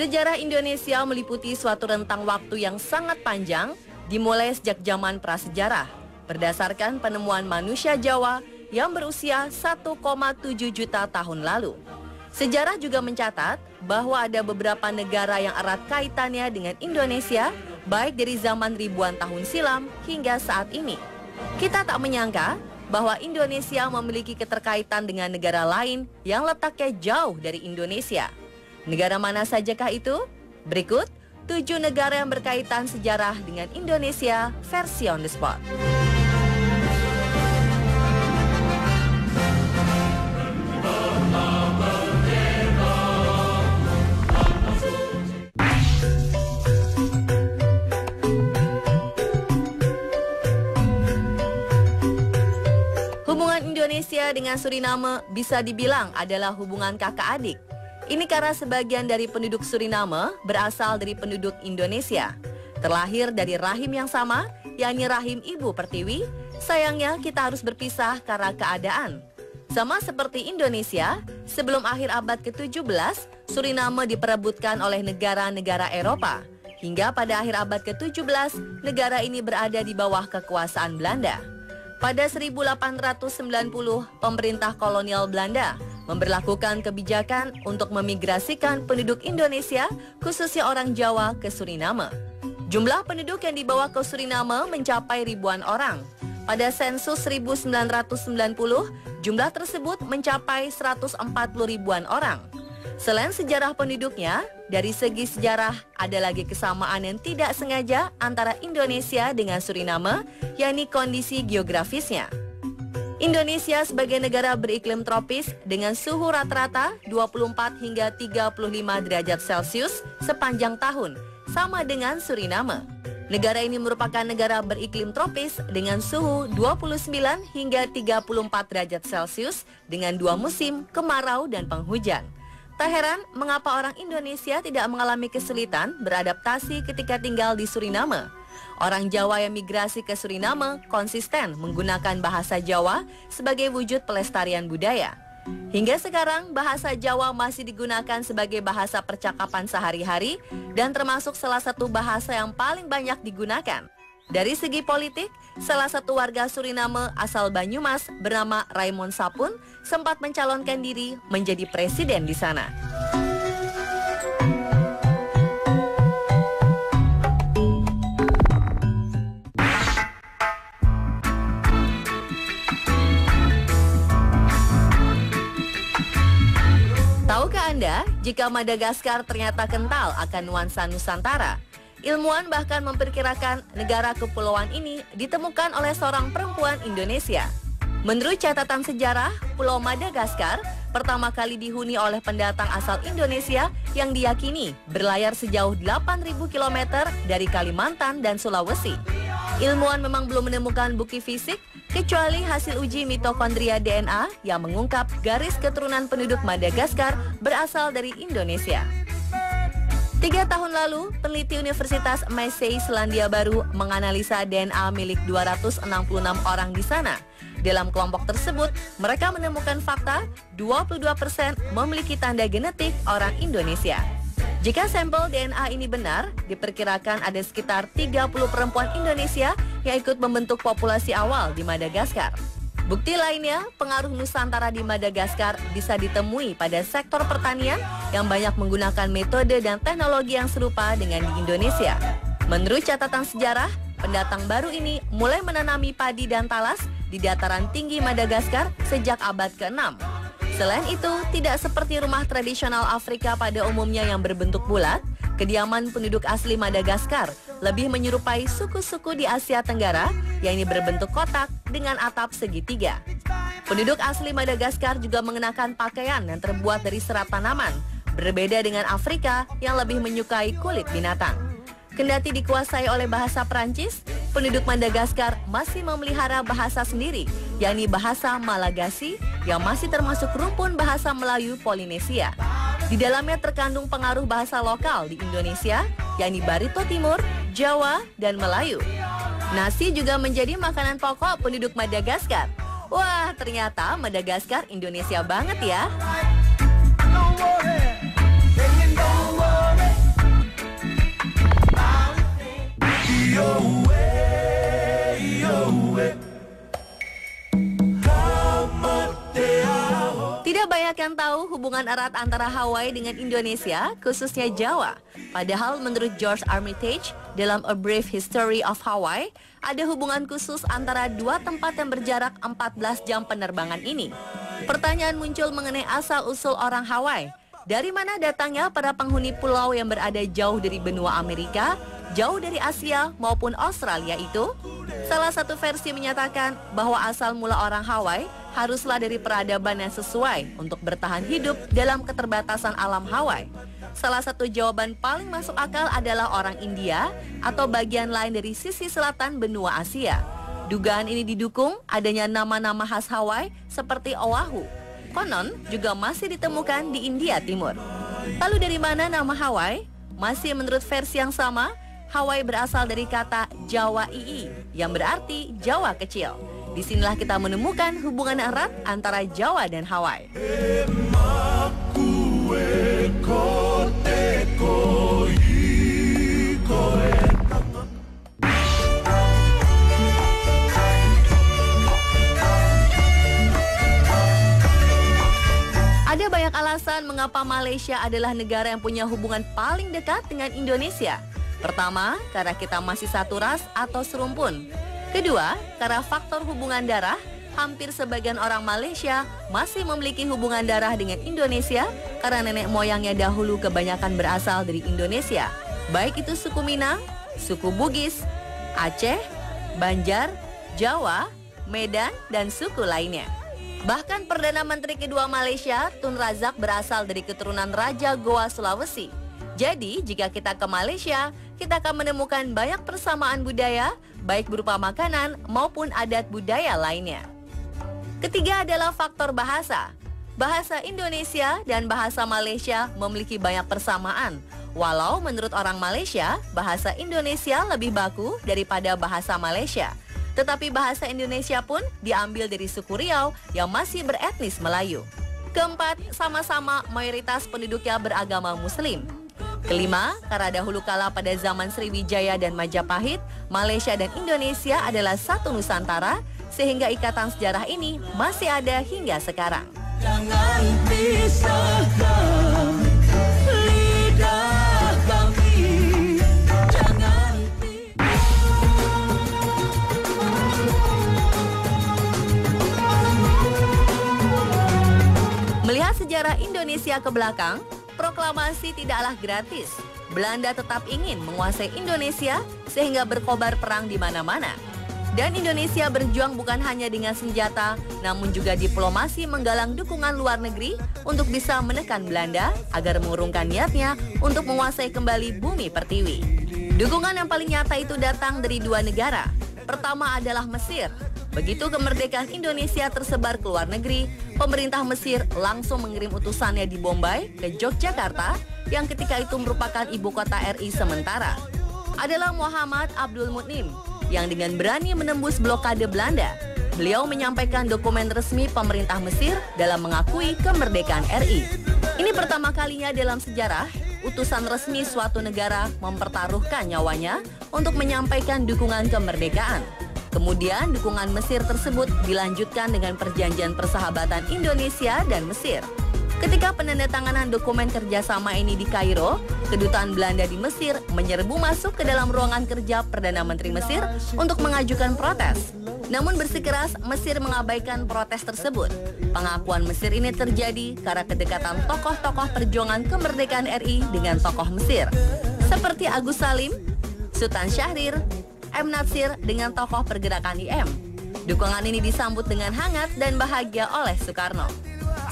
Sejarah Indonesia meliputi suatu rentang waktu yang sangat panjang, dimulai sejak zaman prasejarah, berdasarkan penemuan manusia Jawa yang berusia 1,7 juta tahun lalu. Sejarah juga mencatat bahwa ada beberapa negara yang erat kaitannya dengan Indonesia, baik dari zaman ribuan tahun silam hingga saat ini. Kita tak menyangka bahwa Indonesia memiliki keterkaitan dengan negara lain yang letaknya jauh dari Indonesia. Negara mana sajakah itu? Berikut 7 negara yang berkaitan sejarah dengan Indonesia versi on the spot. Hubungan Indonesia dengan Suriname bisa dibilang adalah hubungan kakak adik. Ini karena sebagian dari penduduk Suriname berasal dari penduduk Indonesia. Terlahir dari rahim yang sama, yakni rahim Ibu Pertiwi, sayangnya kita harus berpisah karena keadaan. Sama seperti Indonesia, sebelum akhir abad ke-17, Suriname diperebutkan oleh negara-negara Eropa. Hingga pada akhir abad ke-17, negara ini berada di bawah kekuasaan Belanda. Pada 1890, pemerintah kolonial Belanda memberlakukan kebijakan untuk memigrasikan penduduk Indonesia, khususnya orang Jawa, ke Suriname. Jumlah penduduk yang dibawa ke Suriname mencapai ribuan orang. Pada sensus 1990, jumlah tersebut mencapai 140 ribuan orang. Selain sejarah penduduknya, dari segi sejarah ada lagi kesamaan yang tidak sengaja antara Indonesia dengan Suriname, yakni kondisi geografisnya. Indonesia sebagai negara beriklim tropis dengan suhu rata-rata 24 hingga 35 derajat Celcius sepanjang tahun, sama dengan Suriname. Negara ini merupakan negara beriklim tropis dengan suhu 29 hingga 34 derajat Celcius dengan 2 musim, kemarau dan penghujan. Tak heran mengapa orang Indonesia tidak mengalami kesulitan beradaptasi ketika tinggal di Suriname. Orang Jawa yang migrasi ke Suriname konsisten menggunakan bahasa Jawa sebagai wujud pelestarian budaya. Hingga sekarang bahasa Jawa masih digunakan sebagai bahasa percakapan sehari-hari dan termasuk salah satu bahasa yang paling banyak digunakan. Dari segi politik, salah satu warga Suriname asal Banyumas bernama Raymond Sapun sempat mencalonkan diri menjadi presiden di sana. Tahukah Anda jika Madagaskar ternyata kental akan nuansa Nusantara? Ilmuwan bahkan memperkirakan negara kepulauan ini ditemukan oleh seorang perempuan Indonesia. Menurut catatan sejarah, Pulau Madagaskar pertama kali dihuni oleh pendatang asal Indonesia yang diyakini berlayar sejauh 8.000 km dari Kalimantan dan Sulawesi. Ilmuwan memang belum menemukan bukti fisik kecuali hasil uji mitokondria DNA yang mengungkap garis keturunan penduduk Madagaskar berasal dari Indonesia. 3 tahun lalu, peneliti Universitas Massey Selandia Baru menganalisa DNA milik 266 orang di sana. Dalam kelompok tersebut, mereka menemukan fakta 22% memiliki tanda genetik orang Indonesia. Jika sampel DNA ini benar, diperkirakan ada sekitar 30 perempuan Indonesia yang ikut membentuk populasi awal di Madagaskar. Bukti lainnya, pengaruh Nusantara di Madagaskar bisa ditemui pada sektor pertanian yang banyak menggunakan metode dan teknologi yang serupa dengan di Indonesia. Menurut catatan sejarah, pendatang baru ini mulai menanami padi dan talas di dataran tinggi Madagaskar sejak abad ke-6. Selain itu, tidak seperti rumah tradisional Afrika pada umumnya yang berbentuk bulat, kediaman penduduk asli Madagaskar lebih menyerupai suku-suku di Asia Tenggara, yakni berbentuk kotak dengan atap segitiga. Penduduk asli Madagaskar juga mengenakan pakaian yang terbuat dari serat tanaman, berbeda dengan Afrika yang lebih menyukai kulit binatang. Kendati dikuasai oleh bahasa Perancis, penduduk Madagaskar masih memelihara bahasa sendiri, yakni bahasa Malagasy yang masih termasuk rumpun bahasa Melayu Polinesia. Di dalamnya terkandung pengaruh bahasa lokal di Indonesia, yakni Barito Timur, Jawa, dan Melayu. Nasi juga menjadi makanan pokok penduduk Madagaskar. Wah, ternyata Madagaskar Indonesia banget ya. Tidak banyak yang tahu hubungan erat antara Hawaii dengan Indonesia, khususnya Jawa. Padahal menurut George Armitage, dalam A Brief History of Hawaii, ada hubungan khusus antara dua tempat yang berjarak 14 jam penerbangan ini. Pertanyaan muncul mengenai asal-usul orang Hawaii. Dari mana datangnya para penghuni pulau yang berada jauh dari benua Amerika, jauh dari Asia maupun Australia itu? Salah satu versi menyatakan bahwa asal mula orang Hawaii haruslah dari peradaban yang sesuai untuk bertahan hidup dalam keterbatasan alam Hawaii. Salah satu jawaban paling masuk akal adalah orang India atau bagian lain dari sisi selatan benua Asia. Dugaan ini didukung adanya nama-nama khas Hawaii seperti Oahu. Konon juga masih ditemukan di India Timur. Lalu dari mana nama Hawaii? Masih menurut versi yang sama, Hawaii berasal dari kata Jawa Ii yang berarti Jawa kecil. Disinilah kita menemukan hubungan erat antara Jawa dan Hawaii. Ada banyak alasan mengapa Malaysia adalah negara yang punya hubungan paling dekat dengan Indonesia. Pertama, karena kita masih satu ras atau serumpun. Kedua, karena faktor hubungan darah, hampir sebagian orang Malaysia masih memiliki hubungan darah dengan Indonesia karena nenek moyangnya dahulu kebanyakan berasal dari Indonesia. Baik itu suku Minang, suku Bugis, Aceh, Banjar, Jawa, Medan, dan suku lainnya. Bahkan Perdana Menteri kedua Malaysia, Tun Razak, berasal dari keturunan Raja Goa Sulawesi. Jadi, jika kita ke Malaysia, kita akan menemukan banyak persamaan budaya, baik berupa makanan maupun adat budaya lainnya. Ketiga adalah faktor bahasa. Bahasa Indonesia dan bahasa Malaysia memiliki banyak persamaan. Walau menurut orang Malaysia, bahasa Indonesia lebih baku daripada bahasa Malaysia. Tetapi bahasa Indonesia pun diambil dari suku Riau yang masih beretnis Melayu. Keempat, sama-sama mayoritas penduduknya beragama Muslim. Kelima, karena dahulu kala pada zaman Sriwijaya dan Majapahit, Malaysia dan Indonesia adalah satu Nusantara, sehingga ikatan sejarah ini masih ada hingga sekarang. Jangan pisahkan lidah kami, jangan Melihat sejarah Indonesia ke belakang, proklamasi tidaklah gratis. Belanda tetap ingin menguasai Indonesia sehingga berkobar perang di mana-mana. Dan Indonesia berjuang bukan hanya dengan senjata, namun juga diplomasi menggalang dukungan luar negeri untuk bisa menekan Belanda agar mengurungkan niatnya untuk menguasai kembali bumi pertiwi. Dukungan yang paling nyata itu datang dari dua negara. Pertama adalah Mesir. Begitu kemerdekaan Indonesia tersebar ke luar negeri, pemerintah Mesir langsung mengirim utusannya di Bombay ke Yogyakarta yang ketika itu merupakan ibu kota RI sementara. Adalah Muhammad Abdul Mutnim yang dengan berani menembus blokade Belanda. Beliau menyampaikan dokumen resmi pemerintah Mesir dalam mengakui kemerdekaan RI. Ini pertama kalinya dalam sejarah utusan resmi suatu negara mempertaruhkan nyawanya untuk menyampaikan dukungan kemerdekaan. Kemudian dukungan Mesir tersebut dilanjutkan dengan perjanjian persahabatan Indonesia dan Mesir. Ketika penandatanganan dokumen kerjasama ini di Kairo, kedutaan Belanda di Mesir menyerbu masuk ke dalam ruangan kerja Perdana Menteri Mesir untuk mengajukan protes. Namun bersikeras Mesir mengabaikan protes tersebut. Pengakuan Mesir ini terjadi karena kedekatan tokoh-tokoh perjuangan kemerdekaan RI dengan tokoh Mesir, seperti Agus Salim, Sultan Syahrir, M. Natsir dengan tokoh pergerakan IM. Dukungan ini disambut dengan hangat dan bahagia oleh Soekarno.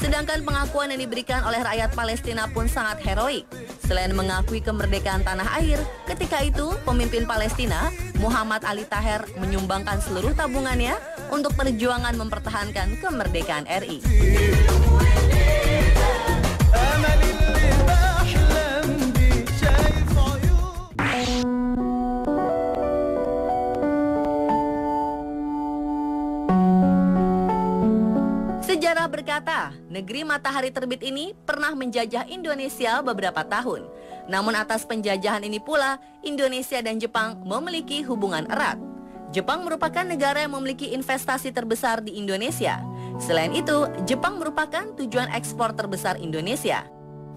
Sedangkan pengakuan yang diberikan oleh rakyat Palestina pun sangat heroik. Selain mengakui kemerdekaan tanah air, ketika itu pemimpin Palestina, Muhammad Ali Taher, menyumbangkan seluruh tabungannya untuk perjuangan mempertahankan kemerdekaan RI. Sejarah berkata, negeri matahari terbit ini pernah menjajah Indonesia beberapa tahun. Namun atas penjajahan ini pula, Indonesia dan Jepang memiliki hubungan erat. Jepang merupakan negara yang memiliki investasi terbesar di Indonesia. Selain itu, Jepang merupakan tujuan ekspor terbesar Indonesia.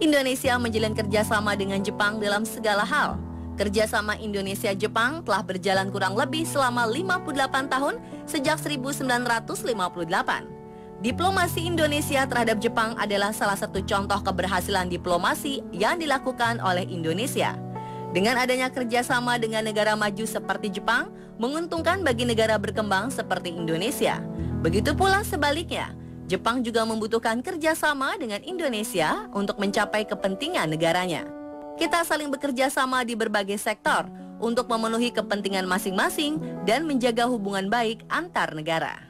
Indonesia menjalin kerjasama dengan Jepang dalam segala hal. Kerjasama Indonesia-Jepang telah berjalan kurang lebih selama 58 tahun sejak 1958. Diplomasi Indonesia terhadap Jepang adalah salah satu contoh keberhasilan diplomasi yang dilakukan oleh Indonesia. Dengan adanya kerjasama dengan negara maju seperti Jepang, menguntungkan bagi negara berkembang seperti Indonesia. Begitu pula sebaliknya, Jepang juga membutuhkan kerjasama dengan Indonesia untuk mencapai kepentingan negaranya. Kita saling bekerja sama di berbagai sektor untuk memenuhi kepentingan masing-masing dan menjaga hubungan baik antar negara.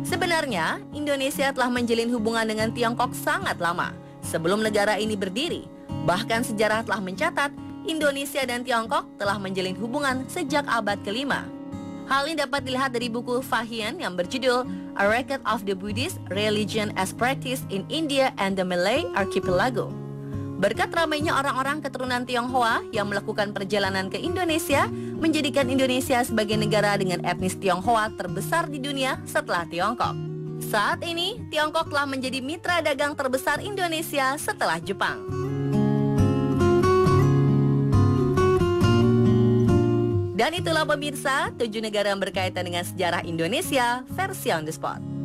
Sebenarnya, Indonesia telah menjalin hubungan dengan Tiongkok sangat lama sebelum negara ini berdiri. Bahkan sejarah telah mencatat Indonesia dan Tiongkok telah menjalin hubungan sejak abad ke-5. Hal ini dapat dilihat dari buku Fahian yang berjudul A Record of the Buddhist Religion as Practiced in India and the Malay Archipelago. Berkat ramainya orang-orang keturunan Tionghoa yang melakukan perjalanan ke Indonesia, menjadikan Indonesia sebagai negara dengan etnis Tionghoa terbesar di dunia setelah Tiongkok. Saat ini, Tiongkok telah menjadi mitra dagang terbesar Indonesia setelah Jepang. Dan itulah pemirsa, 7 negara yang berkaitan dengan sejarah Indonesia versi On The Spot.